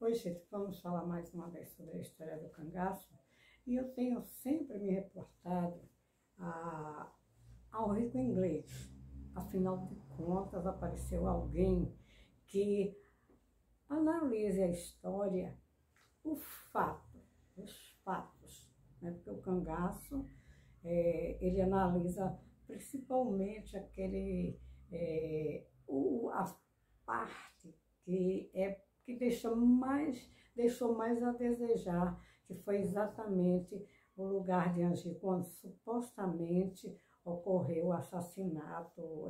Oi, gente, vamos falar mais uma vez sobre a história do cangaço. E eu tenho sempre me reportado ao rico inglês. Afinal de contas, apareceu alguém que analise a história, o fato, os fatos, né? Porque o cangaço, ele analisa principalmente a parte que deixou mais a desejar, que foi exatamente o lugar de Angico, onde supostamente ocorreu o assassinato.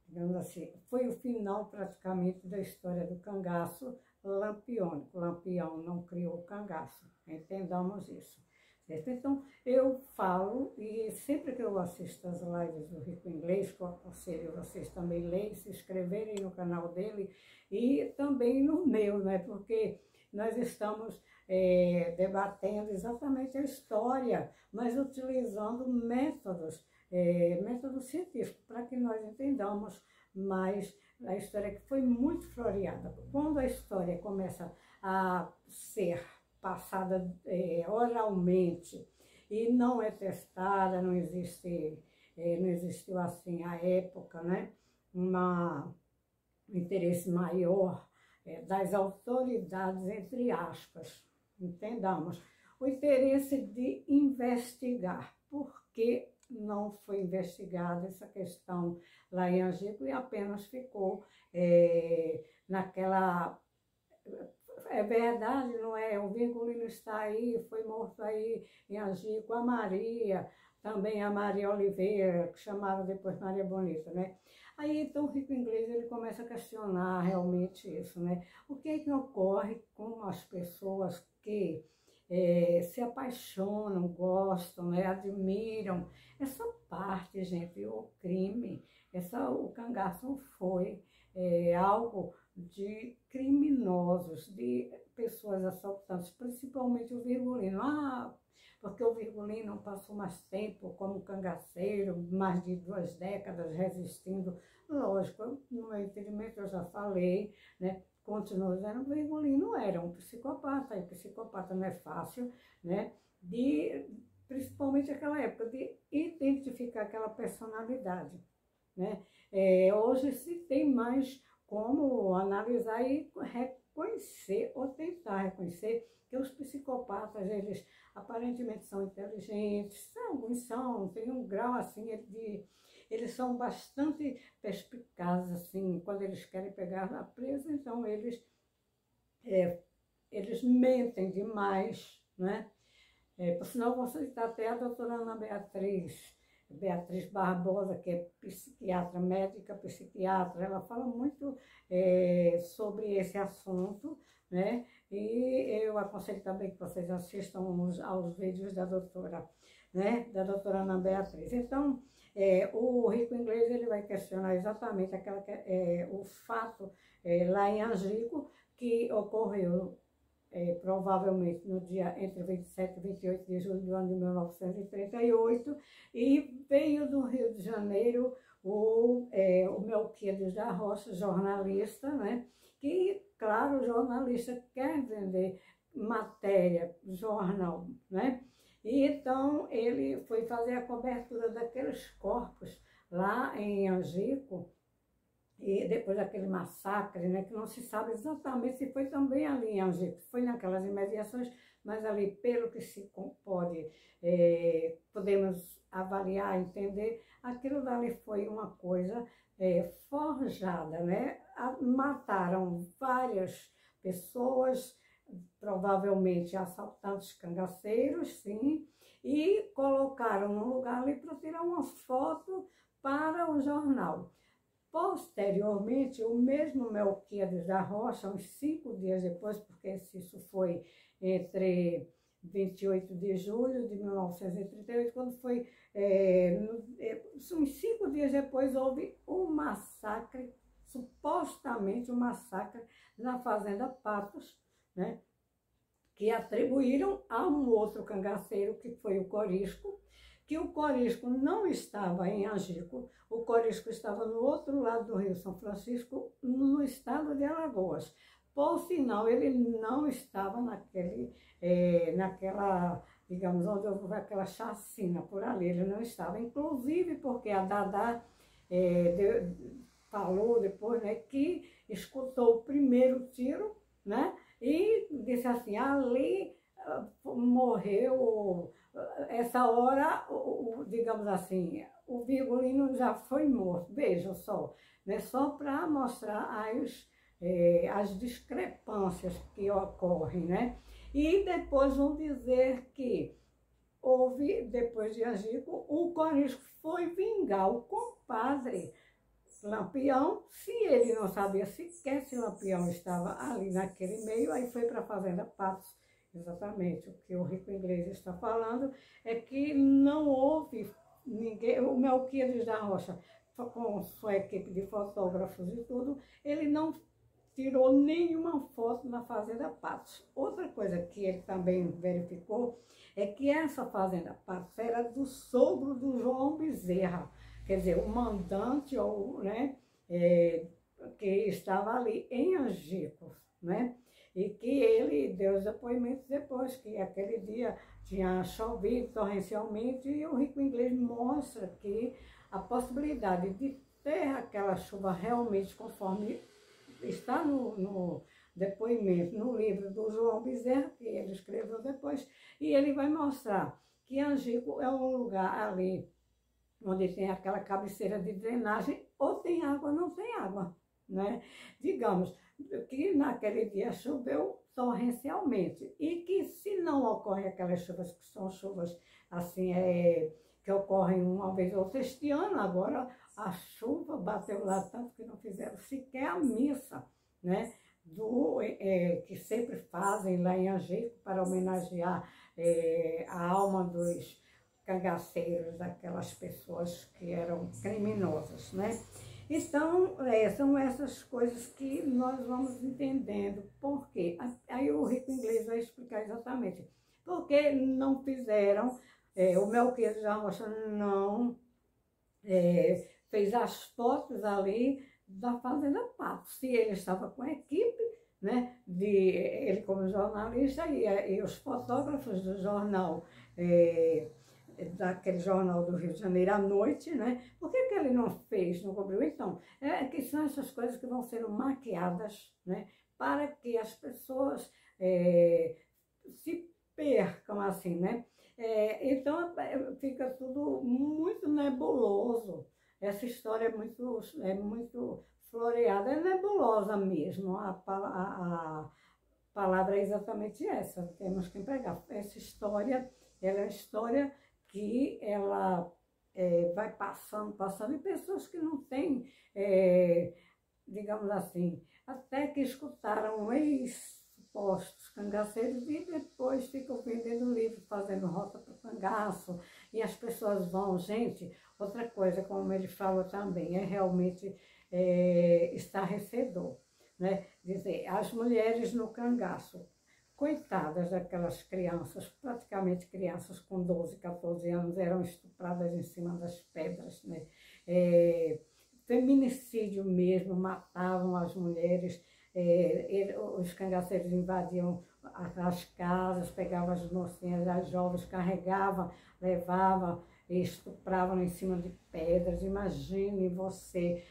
Digamos assim, foi o final praticamente da história do cangaço lampiônico. Lampião não criou o cangaço, entendamos isso. Certo? Então, eu falo, e sempre que eu assisto as lives do Rico Inglês, que eu aconselho vocês também lerem, se inscreverem no canal dele e também no meu, né? Porque nós estamos debatendo exatamente a história, mas utilizando métodos científicos, para que nós entendamos mais a história, que foi muito floreada. Quando a história começa a ser passada oralmente e não é testada, não existiu assim à época, né, um interesse maior das autoridades, entre aspas, entendamos, o interesse de investigar. Por que não foi investigada essa questão lá em Angico e apenas ficou naquela... É verdade, não é? O Virgulino está aí, foi morto aí em Angico. A Maria, também a Maria Oliveira, que chamaram depois Maria Bonita, né? Aí, então, o Rico Inglês, ele começa a questionar realmente isso, né? O que é que ocorre com as pessoas que se apaixonam, gostam, né? Admiram essa parte, gente, o crime, o cangaço foi algo de criminosos, de pessoas assaltantes, principalmente o Virgulino. Porque o Virgulino passou mais tempo como cangaceiro, mais de 2 décadas resistindo. Lógico, no meu entendimento eu já falei, né? Continuo dizendo, o Virgulino era um psicopata, e psicopata não é fácil, né? Principalmente naquela época, de identificar aquela personalidade, né? Hoje se tem mais como analisar e reconhecer, ou tentar reconhecer, que os psicopatas, eles aparentemente são inteligentes, alguns são, tem um grau assim, eles são bastante perspicazes, assim, quando eles querem pegar a presa, então eles mentem demais, né? Por sinal, vou citar até a doutora Ana Beatriz Barbosa, que é psiquiatra, médica psiquiatra. Ela fala muito sobre esse assunto, né? E eu aconselho também que vocês assistam aos vídeos da doutora, né? Da doutora Ana Beatriz. Então, o Rico Inglês, ele vai questionar exatamente o fato lá em Angico, que ocorreu provavelmente no dia entre 27 e 28 de julho do ano de 1938, e veio do Rio de Janeiro o Melquiades da Rocha, jornalista, né? Que, claro, o jornalista quer vender matéria, jornal, né? E então ele foi fazer a cobertura daqueles corpos lá em Angico, e depois daquele massacre, né, que não se sabe exatamente se foi também ali em Angico, foi naquelas imediações, mas ali, pelo que podemos avaliar, entender, aquilo dali foi uma coisa forjada, né? Mataram várias pessoas, provavelmente assaltantes cangaceiros, sim, e colocaram no lugar ali para tirar uma foto para o jornal. Posteriormente, o mesmo Melquiades da Rocha, uns 5 dias depois, porque isso foi entre 28 de julho de 1938, quando foi, uns 5 dias depois, houve um massacre, supostamente um massacre na Fazenda Patos, né? Que atribuíram a um outro cangaceiro, que foi o Corisco, que o Corisco não estava em Angico, o Corisco estava no outro lado do Rio São Francisco, no estado de Alagoas. Por sinal, ele não estava naquela, digamos, onde houve aquela chacina por ali, ele não estava. Inclusive porque a Dadá falou depois, né, que escutou o primeiro tiro, né, e disse assim, ali morreu, essa hora, digamos assim, o Virgulino já foi morto. Veja só, né, só para mostrar as discrepâncias que ocorrem, né? E depois vão dizer que houve, depois de Angico, o Corisco foi vingar o compadre Lampião. Se ele não sabia sequer se Lampião estava ali naquele meio, aí foi para a Fazenda Patos. Exatamente, o que o Rico Inglês está falando é que não houve ninguém, o Melquiades da Rocha, com sua equipe de fotógrafos e tudo, ele não tirou nenhuma foto na Fazenda Patos. Outra coisa que ele também verificou é que essa Fazenda Patos era do sogro do João Bezerra, quer dizer, o mandante, ou, né, que estava ali em Angico, né? E que ele deu os depoimentos depois, que aquele dia tinha chovido torrencialmente, e o Rico Inglês mostra que a possibilidade de ter aquela chuva realmente conforme está no depoimento, no livro do João Bezerra, que ele escreveu depois, e ele vai mostrar que Angico é um lugar ali onde tem aquela cabeceira de drenagem, ou tem água ou não tem água, né? Digamos que naquele dia choveu torrencialmente e que se não ocorrem aquelas chuvas que são chuvas assim, que ocorrem uma vez ou outra este ano, agora a chuva bateu lá tanto que não fizeram sequer a missa, né? Que sempre fazem lá em Angico para homenagear a alma dos cangaceiros, daquelas pessoas que eram criminosas, né? Então, são essas coisas que nós vamos entendendo. Por quê? Aí o Rico Inglês vai explicar exatamente. Porque não fizeram, o Melquiades da Rocha não fez as fotos ali da Fazenda Patos. Se ele estava com a equipe, né, ele como jornalista e os fotógrafos do jornal, daquele jornal do Rio de Janeiro à noite, né? Por que ele não fez, não cobriu? Então, que são essas coisas que vão sendo maquiadas, né? Para que as pessoas se percam assim, né? Então, fica tudo muito nebuloso. Essa história é muito floreada, é nebulosa mesmo. A palavra é exatamente essa, temos que empregar. Essa história, ela é uma história que ela vai passando, e pessoas que não têm, digamos assim, até que escutaram ex-supostos cangaceiros e depois ficam vendendo livro, fazendo rota para o cangaço, e as pessoas vão, gente, outra coisa, como ele falou também, realmente estarrecedor, né? Dizer, as mulheres no cangaço, coitadas daquelas crianças, praticamente crianças com 12, 14 anos, eram estupradas em cima das pedras, né? Feminicídio mesmo, matavam as mulheres, os cangaceiros invadiam as casas, pegavam as mocinhas, as jovens, carregavam, levavam, estupravam em cima de pedras. Imagine você,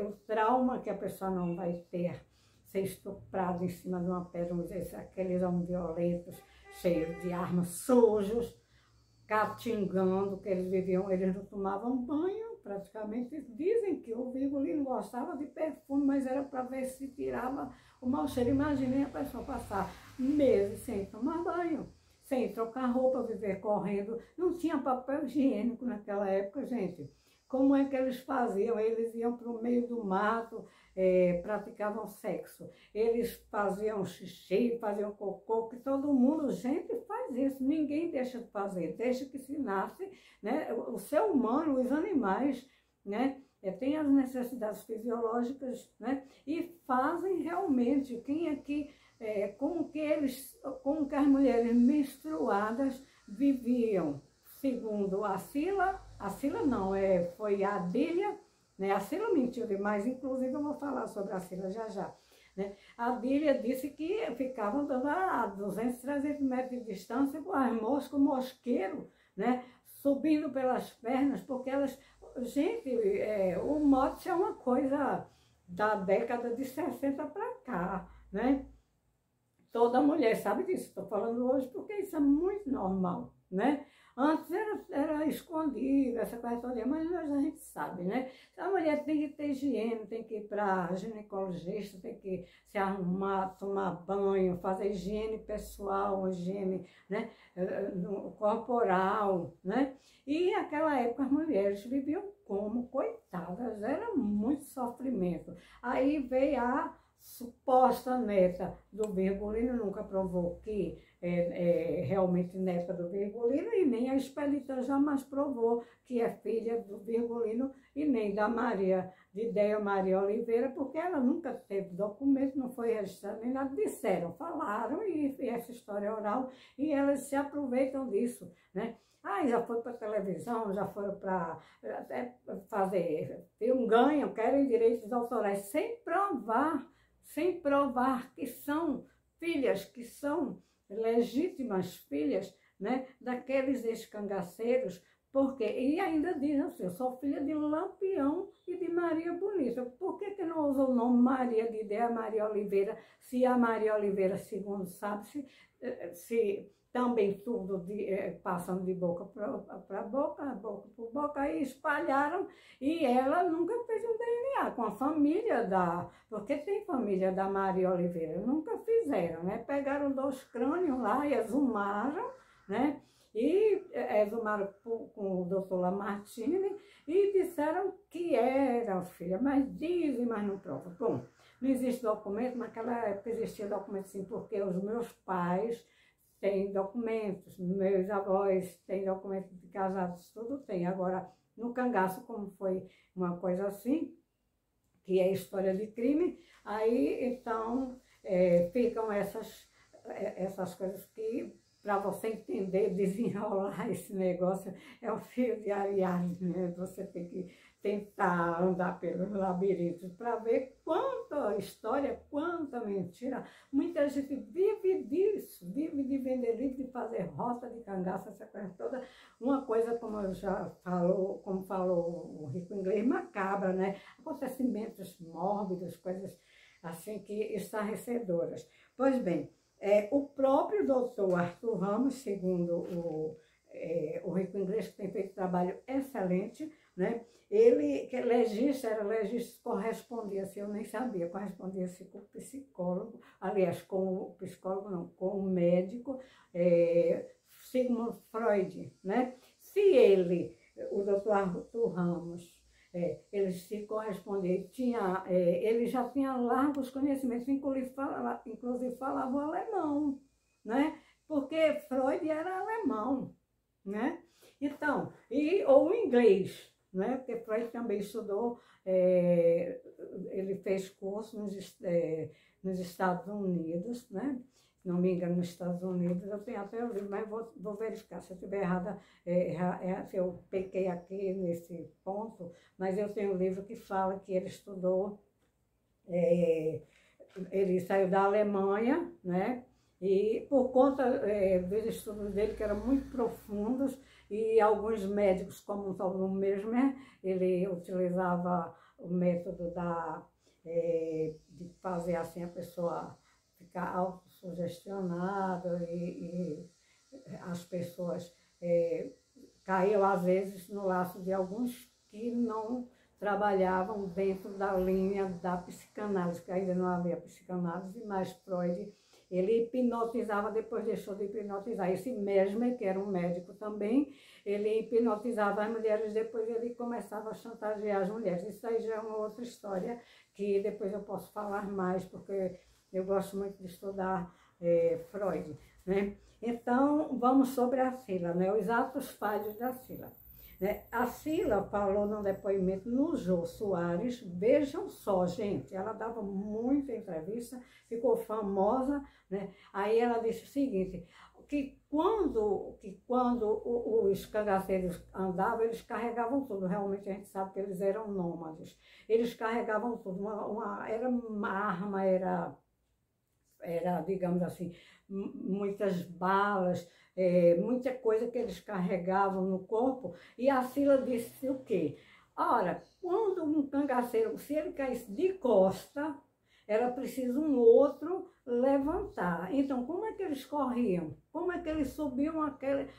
o trauma que a pessoa não vai ter, ser estuprado em cima de uma pedra, aqueles homens violentos, cheios de armas, sujos, catingando, que eles viviam, eles não tomavam banho, praticamente. Dizem que o Virgulino gostava de perfume, mas era para ver se tirava o mau cheiro. Imaginem a pessoa passar meses sem tomar banho, sem trocar roupa, viver correndo. Não tinha papel higiênico naquela época, gente. Como é que eles faziam? Eles iam para o meio do mato, praticavam sexo. Eles faziam xixi, faziam cocô, que todo mundo, gente, faz isso. Ninguém deixa de fazer, deixa que se nasce, né? O ser humano, os animais, né? Têm as necessidades fisiológicas, né? E fazem realmente. Quem é que, como que as mulheres menstruadas viviam? segundo a Sila não, foi a Adília, né? A Sila mentiu demais, inclusive eu vou falar sobre a Sila já já. Né? A Adília disse que ficavam a 200, 300 metros de distância com as moscas, o mosqueiro, né? Subindo pelas pernas, porque elas... Gente, o mote é uma coisa da década de 60 para cá, né? Toda mulher sabe disso, estou falando hoje porque isso é muito normal, né? Antes era escondido, essa coisa toda, mas hoje a gente sabe, né? A mulher tem que ter higiene, tem que ir para ginecologista, tem que se arrumar, tomar banho, fazer higiene pessoal, higiene, né? Corporal, né? E naquela época as mulheres viviam como? Coitadas, era muito sofrimento. Aí veio a suposta neta do Virgulino, nunca provou que realmente neta do Virgulino, e nem a Expelita jamais provou que é filha do Virgulino, e nem da Maria, de Ideia Maria Oliveira, porque ela nunca teve documento, não foi registrada nem nada. Disseram, falaram, e essa história oral, e elas se aproveitam disso, né? Ah, já foi para televisão, já foram para fazer um ganho, querem direitos autorais, sem provar que são filhas, que são legítimas filhas, né, daqueles ex-cangaceiros, porque, e ainda dizem assim, eu sou filha de Lampião e de Maria Bonita. Por que não usa o nome Maria de Ideia Maria Oliveira, se a Maria Oliveira, segundo sabe-se, se também tudo passando de boca para boca, boca por boca, aí espalharam, e ela nunca fez um DNA com a família porque tem família da Maria Oliveira, nunca fizeram, né? Pegaram 2 crânios lá e exumaram, né? E exumaram com o doutor Lamartine e disseram que era filha, mas dizem, mas não provam. Bom, não existe documento, naquela época existia documento sim, porque os meus pais têm documentos, meus avós têm documentos de casados, tudo tem. Agora, no cangaço, como foi uma coisa assim, que é história de crime, aí, então, ficam essas coisas que, para você entender, desenrolar esse negócio, é um fio de Ariadne, né? Você tem que tentar andar pelos labirintos para ver quanta história, quanta mentira. Muita gente vive disso, vive de vender livro, de fazer rota de cangaço, essa coisa toda. Uma coisa, como falou o Rico Inglês, macabra, né? Acontecimentos mórbidos, coisas assim que estarrecedoras. Pois bem, o próprio doutor Arthur Ramos, segundo o Rico Inglês, que tem feito trabalho excelente, né? Ele, que era legista, correspondia-se, eu nem sabia, correspondia-se com o psicólogo, aliás, com o psicólogo não, com o médico, Sigmund Freud, né? Se o doutor Arthur Ramos, ele se correspondia, ele já tinha largos conhecimentos, inclusive falava o alemão, né? Porque Freud era alemão, né? Então, ou inglês, né? Porque Freud também estudou, ele fez curso nos Estados Unidos, né? Se não me engano, nos Estados Unidos, eu tenho até o livro, mas vou verificar se eu estiver errada, se eu pequei aqui nesse ponto, mas eu tenho um livro que fala que ele estudou, ele saiu da Alemanha, né? E por conta dos estudos dele, que eram muito profundos, e alguns médicos, como o Mesmer, ele utilizava o método de fazer assim a pessoa ficar autossugestionada, e as pessoas caíam às vezes no laço de alguns que não trabalhavam dentro da linha da psicanálise, que ainda não havia psicanálise, mas Freud, ele hipnotizava, depois deixou de hipnotizar. Esse Mesmer, que era um médico também, ele hipnotizava as mulheres, depois ele começava a chantagear as mulheres. Isso aí já é uma outra história, que depois eu posso falar mais, porque eu gosto muito de estudar Freud, né? Então, vamos sobre a Sila, né? Os atos falhos da Sila. né? A Cila falou num depoimento no Jô Soares, vejam só, gente, ela dava muita entrevista, ficou famosa, né? Aí ela disse o seguinte, que quando os cangaceiros andavam, eles carregavam tudo, realmente a gente sabe que eles eram nômades, eles carregavam tudo, era uma arma, era, digamos assim, muitas balas, muita coisa que eles carregavam no corpo. E a Cila disse o quê? Ora, quando um cangaceiro, se ele caísse de costa, era preciso um outro levantar. Então, como é que eles corriam? Como é que eles subiam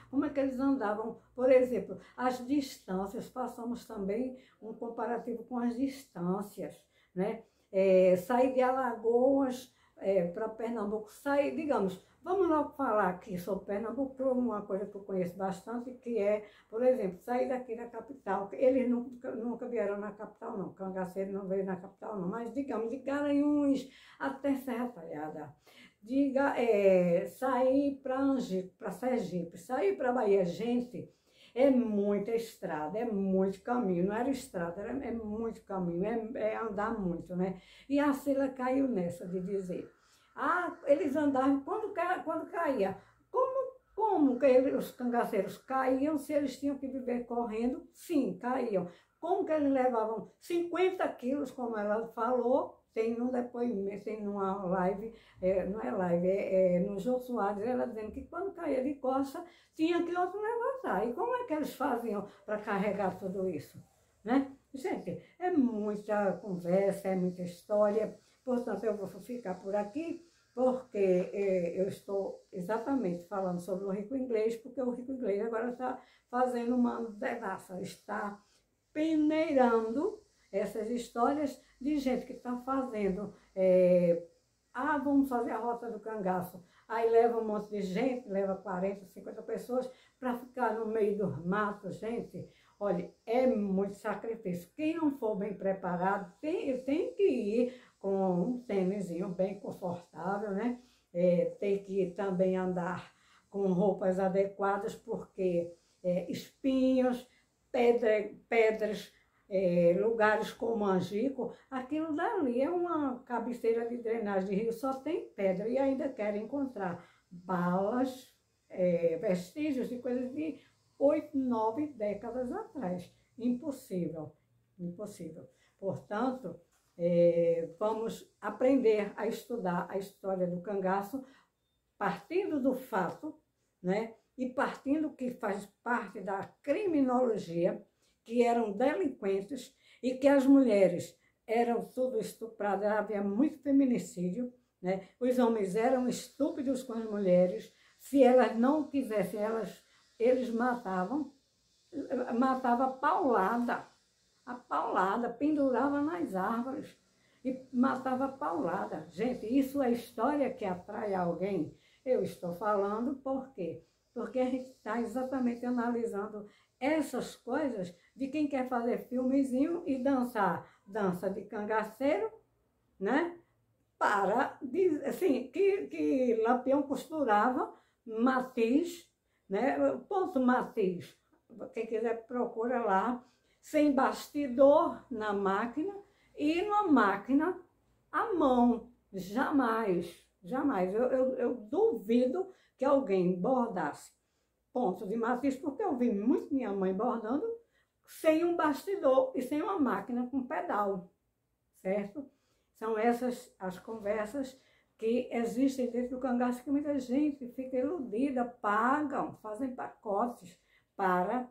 como é que eles andavam? Por exemplo, as distâncias, passamos também um comparativo com as distâncias, né? Sair de Alagoas para Pernambuco, sair, digamos, vamos logo falar aqui sobre Pernambuco, uma coisa que eu conheço bastante, que é, por exemplo, sair daqui da capital. Eles nunca vieram na capital, não. Cangaceiro não veio na capital, não. Mas, digamos, de Garanhuns até Serra Talhada. Sair para Angico, para Sergipe, sair para Bahia, gente, é muita estrada, é muito caminho. Não era estrada, é muito caminho, é andar muito, né? E a Cila caiu nessa de dizer, eles andavam, quando caía, como que os cangaceiros caíam se eles tinham que viver correndo? Sim, caíam. Como que eles levavam 50 quilos, como ela falou, tem um depoimento, tem numa live, não é live, no Jô Soares, ela dizendo que quando caía de costa, tinha que outro levantar. E como é que eles faziam para carregar tudo isso, né? Gente, é muita conversa, é muita história, portanto eu vou ficar por aqui, porque eu estou exatamente falando sobre o Rico Inglês, porque o Rico Inglês agora está fazendo uma devassa, está peneirando essas histórias de gente que está fazendo, vamos fazer a Rota do Cangaço, aí leva um monte de gente, leva 40, 50 pessoas para ficar no meio dos matos, gente. Olha, é muito sacrifício. Quem não for bem preparado, tem que ir com um tênisinho bem confortável, né? Tem que também andar com roupas adequadas, porque espinhos, pedras, lugares como Angico, aquilo dali é uma cabeceira de drenagem de rio, só tem pedra, e ainda querem encontrar balas, vestígios de coisas de 8, 9 décadas atrás. Impossível, impossível. Portanto, vamos aprender a estudar a história do cangaço partindo do fato, né? E partindo que faz parte da criminologia, que eram delinquentes e que as mulheres eram tudo estupradas, havia muito feminicídio, né? Os homens eram estúpidos com as mulheres, se elas não quisessem, eles matavam a paulada, pendurava nas árvores e matava a paulada. Gente, isso é história que atrai alguém? Eu estou falando por quê? Porque a gente está exatamente analisando essas coisas de quem quer fazer filmezinho e dançar dança de cangaceiro, né? Assim, que Lampião costurava, Matiz, né? Ponto Matiz, quem quiser procura lá, sem bastidor na máquina e na máquina à mão, jamais, jamais. Eu duvido que alguém bordasse ponto de Matiz, porque eu vi muito minha mãe bordando sem um bastidor e sem uma máquina com pedal, certo? São essas as conversas que existem dentro do cangaço, que muita gente fica iludida, pagam, fazem pacotes para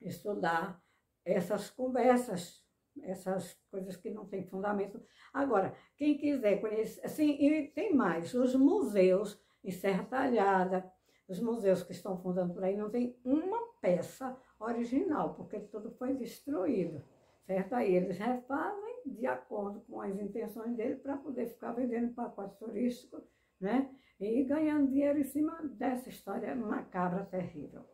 estudar essas conversas, essas coisas que não têm fundamento. Agora, quem quiser conhecer, assim, e tem mais, os museus em Serra Talhada, os museus que estão fundando por aí, não tem uma peça original, porque tudo foi destruído, certo? Aí eles refazem de acordo com as intenções dele para poder ficar vendendo pacote turístico, né? E ganhando dinheiro em cima dessa história macabra, terrível.